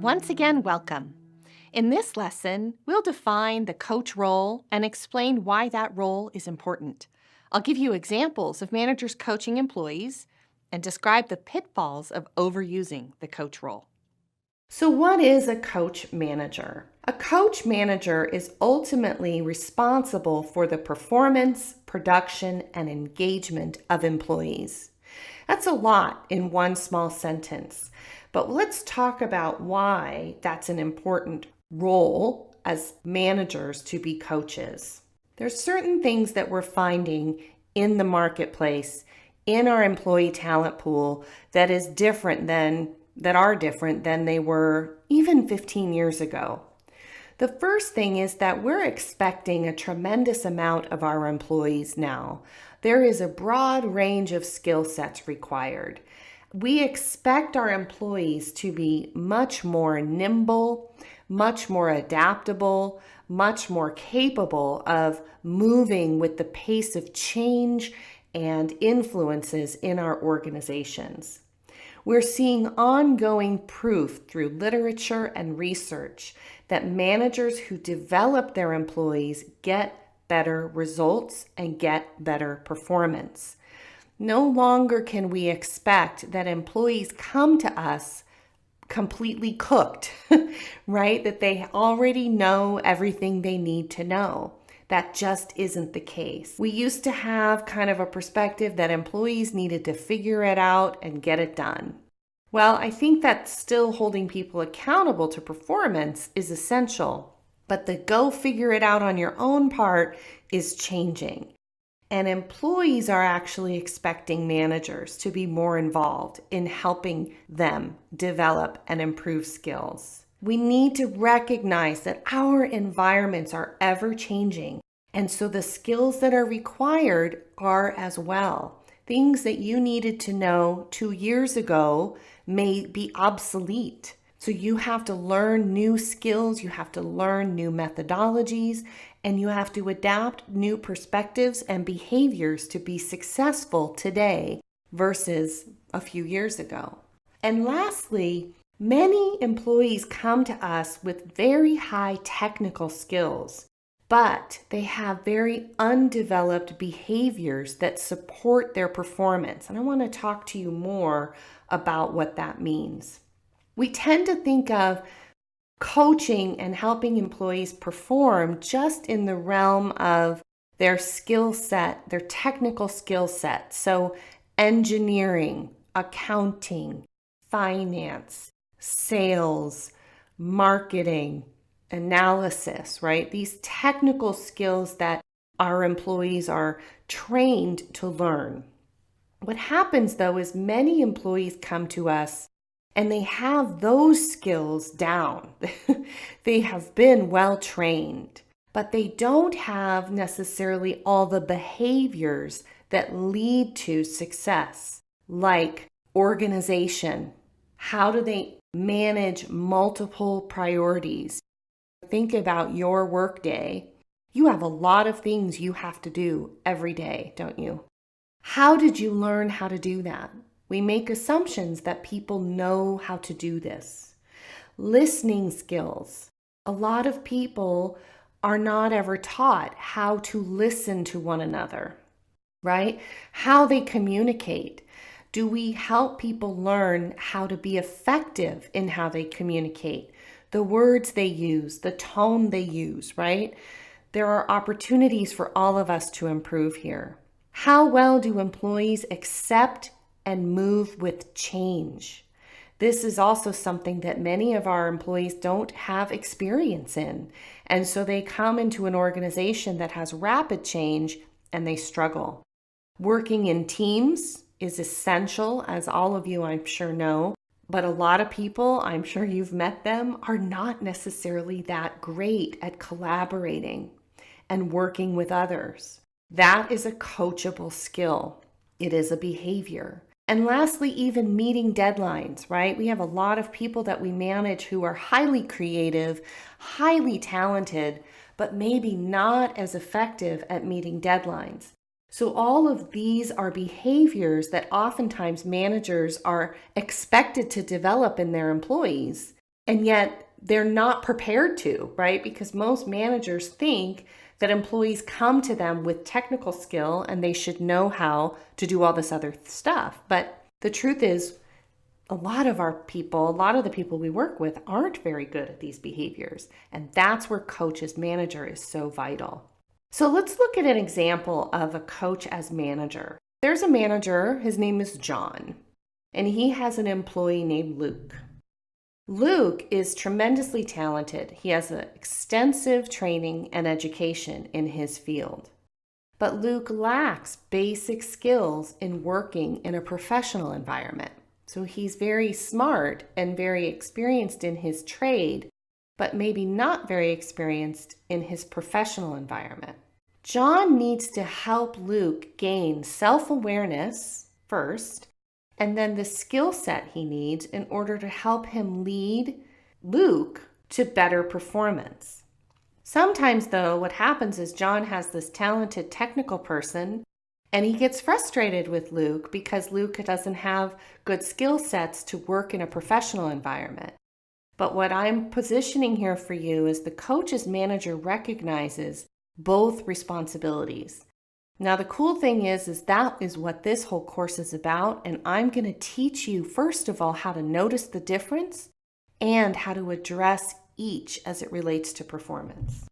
Once again, welcome. In this lesson, we'll define the coach role and explain why that role is important. I'll give you examples of managers coaching employees and describe the pitfalls of overusing the coach role. So what is a coach manager? A coach manager is ultimately responsible for the performance, production, and engagement of employees. That's a lot in one small sentence, but let's talk about why that's an important role as managers to be coaches. There's certain things that we're finding in the marketplace, in our employee talent pool that are different than they were even 15 years ago. The first thing is that we're expecting a tremendous amount of our employees now. There is a broad range of skill sets required. We expect our employees to be much more nimble, much more adaptable, much more capable of moving with the pace of change and influences in our organizations. We're seeing ongoing proof through literature and research that managers who develop their employees get better results and get better performance. No longer can we expect that employees come to us completely cooked, right? That they already know everything they need to know. That just isn't the case. We used to have kind of a perspective that employees needed to figure it out and get it done. Well, I think that still holding people accountable to performance is essential, but the go figure it out on your own part is changing. And employees are actually expecting managers to be more involved in helping them develop and improve skills. We need to recognize that our environments are ever changing, and so the skills that are required are as well. Things that you needed to know 2 years ago may be obsolete. So you have to learn new skills, you have to learn new methodologies, and you have to adapt new perspectives and behaviors to be successful today versus a few years ago. And lastly, many employees come to us with very high technical skills, but they have very undeveloped behaviors that support their performance. And I want to talk to you more about what that means. We tend to think of coaching and helping employees perform just in the realm of their skill set, their technical skill set. So engineering, accounting, finance, sales, marketing, analysis, right? These technical skills that our employees are trained to learn. What happens though is many employees come to us and they have those skills down. They have been well trained, but they don't have necessarily all the behaviors that lead to success, like organization. How do they manage multiple priorities? Think about your workday. You have a lot of things you have to do every day, don't you? How did you learn how to do that? We make assumptions that people know how to do this. Listening skills. A lot of people are not ever taught how to listen to one another, right? How they communicate. Do we help people learn how to be effective in how they communicate? The words they use, the tone they use, right? There are opportunities for all of us to improve here. How well do employees accept and move with change? This is also something that many of our employees don't have experience in. And so they come into an organization that has rapid change and they struggle. Working in teams is essential, as all of you I'm sure know, but a lot of people, I'm sure you've met them, are not necessarily that great at collaborating and working with others. That is a coachable skill. It is a behavior. And lastly, even meeting deadlines, right? We have a lot of people that we manage who are highly creative, highly talented, but maybe not as effective at meeting deadlines. So all of these are behaviors that oftentimes managers are expected to develop in their employees, And yet they're not prepared to, right? Because most managers think that employees come to them with technical skill and they should know how to do all this other stuff. But the truth is, a lot of the people we work with aren't very good at these behaviors. And that's where coach as manager is so vital. So let's look at an example of a coach as manager. There's a manager, his name is John, and he has an employee named Luke. Luke is tremendously talented. He has extensive training and education in his field. But Luke lacks basic skills in working in a professional environment. So he's very smart and very experienced in his trade, but maybe not very experienced in his professional environment. John needs to help Luke gain self-awareness first, and then the skill set he needs in order to help him lead Luke to better performance. Sometimes, though, what happens is John has this talented technical person, and he gets frustrated with Luke because Luke doesn't have good skill sets to work in a professional environment. But what I'm positioning here for you is the coach as manager recognizes both responsibilities. Now, the cool thing is that is what this whole course is about, and I'm going to teach you, first of all, how to notice the difference and how to address each as it relates to performance.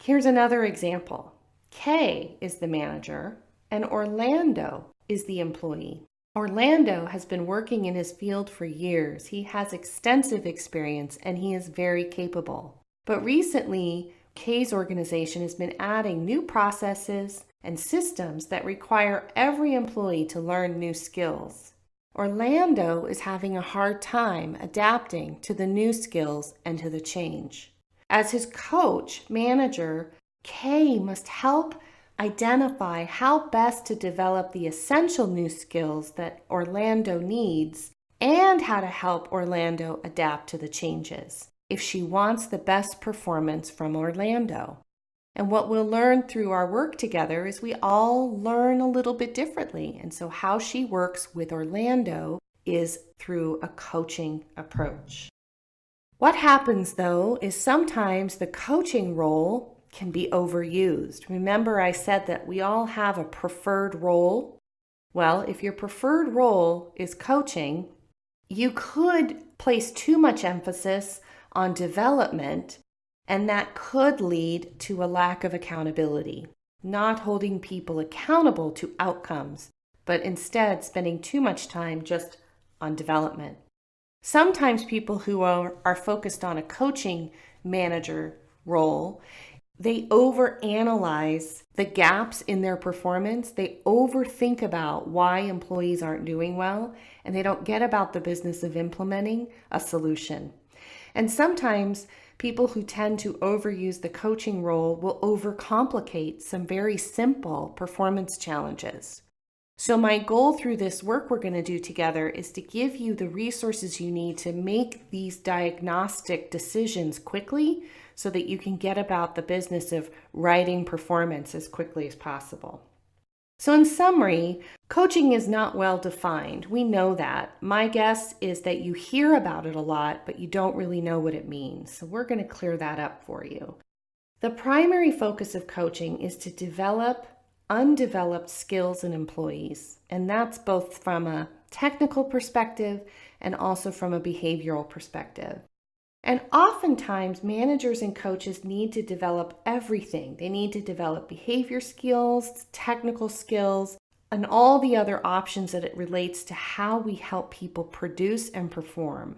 Here's another example. Kay is the manager, and Orlando is the employee. Orlando has been working in his field for years. He has extensive experience, and he is very capable. But recently, Kay's organization has been adding new processes and systems that require every employee to learn new skills. Orlando is having a hard time adapting to the new skills and to the change. As his coach, manager, Kay must help identify how best to develop the essential new skills that Orlando needs and how to help Orlando adapt to the changes if she wants the best performance from Orlando. And what we'll learn through our work together is we all learn a little bit differently. And so how she works with Orlando is through a coaching approach. What happens, though, is sometimes the coaching role can be overused. Remember, I said that we all have a preferred role. Well, if your preferred role is coaching, you could place too much emphasis on development, and that could lead to a lack of accountability, not holding people accountable to outcomes, but instead spending too much time just on development. Sometimes people who are focused on a coaching manager role, they overanalyze the gaps in their performance. They overthink about why employees aren't doing well, and they don't get about the business of implementing a solution. And sometimes people who tend to overuse the coaching role will overcomplicate some very simple performance challenges. So my goal through this work we're going to do together is to give you the resources you need to make these diagnostic decisions quickly so that you can get about the business of writing performance as quickly as possible. So in summary, coaching is not well defined. We know that. My guess is that you hear about it a lot, but you don't really know what it means. So we're going to clear that up for you. The primary focus of coaching is to develop undeveloped skills in employees, and that's both from a technical perspective and also from a behavioral perspective. And oftentimes, managers and coaches need to develop everything. They need to develop behavior skills, technical skills, and all the other options that it relates to how we help people produce and perform.